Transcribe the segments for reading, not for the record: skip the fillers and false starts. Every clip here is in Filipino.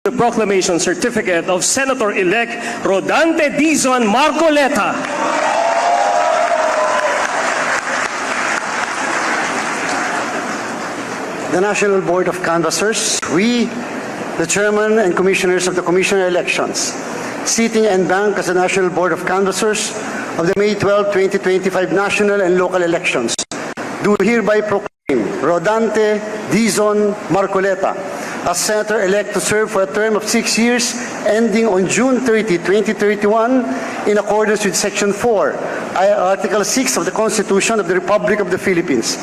the proclamation certificate of Senator-elect Rodante Dizon Marcoleta. The National Board of Canvassers, we, the Chairman and Commissioners of the Commissioner Elections, sitting en banc as the National Board of Canvassers of the May 12, 2025 national and local elections, do hereby proclaim Rodante Dizon Marcoleta as Senator-elect to serve for a term of 6 years ending on June 30, 2031 in accordance with Section 4, Article 6 of the Constitution of the Republic of the Philippines.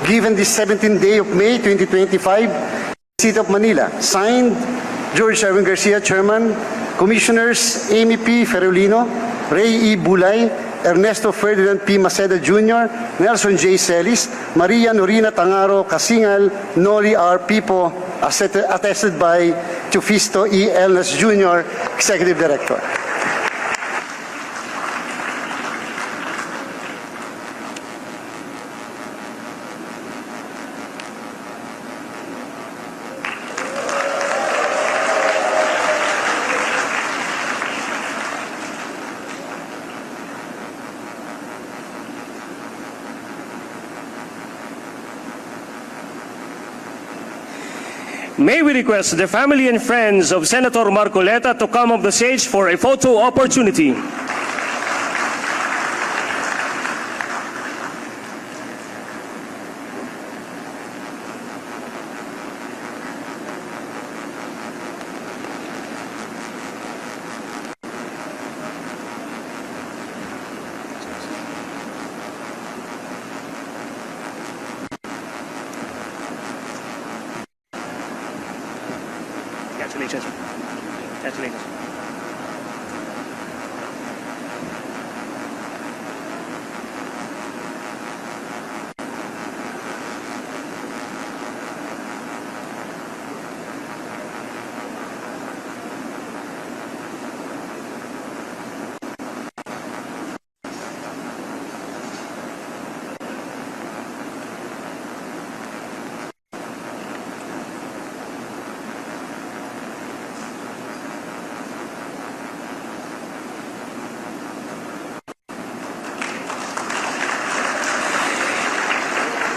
Given this 17th day of May 2025, City of Manila, signed George Erwin Garcia, Chairman, Commissioners Amy P. Ferolino, Ray E. Bulay, Ernesto Ferdinand P. Maceda Jr., Nelson J. Celis, Maria Norina Tangaro Kasingal, Noli R. Pipo, attested by Chufisto E. Elnas Jr., Executive Director. May we request the family and friends of Senator Marcoleta to come up the stage for a photo opportunity. Congratulations. Congratulations.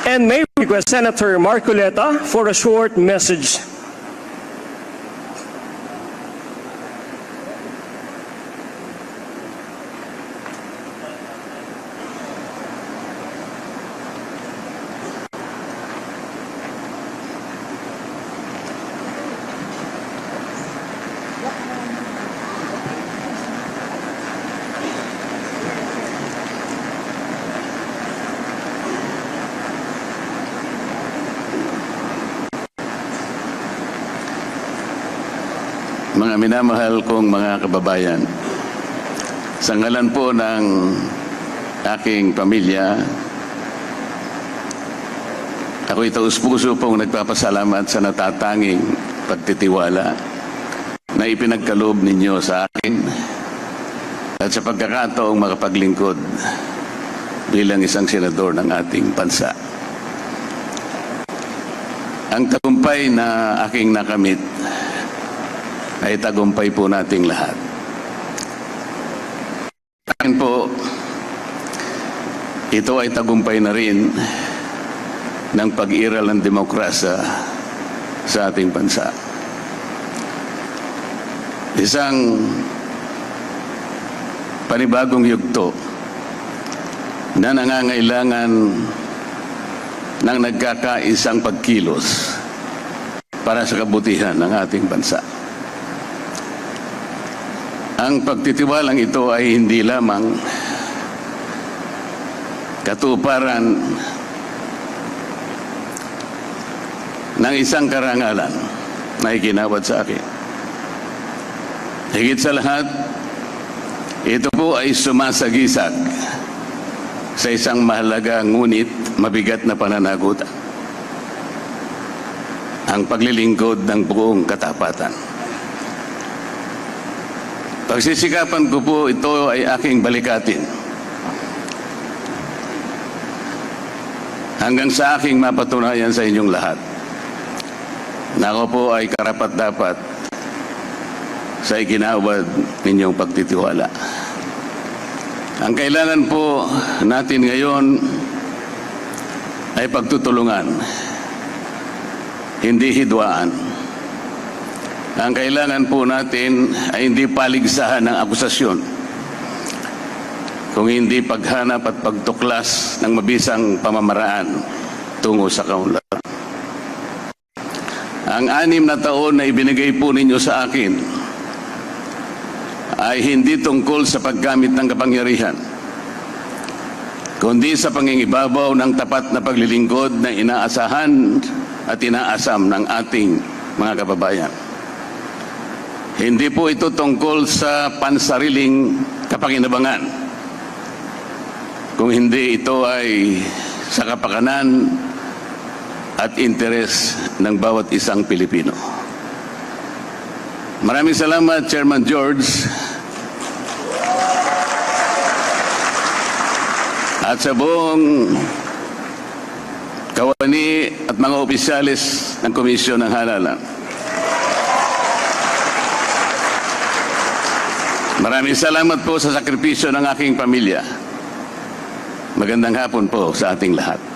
And may we request Senator Marcoleta for a short message. Mga minamahal kong mga kababayan, sa ngalan po ng aking pamilya, ako'y taus-puso pong nagpapasalamat sa natatanging pagtitiwala na ipinagkaloob ninyo sa akin at sa pagkakataong makapaglingkod bilang isang senador ng ating bansa. Ang tagumpay na aking nakamit ay tagumpay po nating lahat. Akin po, ito ay tagumpay na rin ng pag-iral ng demokrasya sa ating bansa. Isang panibagong yugto na nangangailangan ng nagkakaisang pagkilos para sa kabutihan ng ating bansa. Ang pagtitiwalang ito ay hindi lamang katuparan ng isang karangalan na ikinawad sa akin. Higit sa lahat, ito po ay sumasagisag sa isang mahalaga ngunit mabigat na pananagutan. Ang paglilingkod ng buong katapatan. Pagsisikapan ko po ito ay aking balikatin hanggang sa aking mapatunayan sa inyong lahat na ako po ay karapat-dapat sa iginawad ninyong pagtitiwala. Ang kailangan po natin ngayon ay pagtutulungan, hindi hidwaan. Ang kailangan po natin ay hindi paligsahan ng akusasyon, kung hindi paghanap at pagtuklas ng mabisang pamamaraan tungo sa kaunlaran. Ang 6 na taon na ibinigay po ninyo sa akin ay hindi tungkol sa paggamit ng kapangyarihan, kundi sa pangingibabaw ng tapat na paglilingkod na inaasahan at inaasam ng ating mga kababayan. Hindi po ito tungkol sa pansariling kapakinabangan, kung hindi ito ay sa kapakanan at interes ng bawat isang Pilipino. Maraming salamat, Chairman George, at sa buong kawani at mga opisyalis ng Komisyon ng Halalan. Maraming salamat po sa sakripisyo ng aking pamilya. Magandang hapon po sa ating lahat.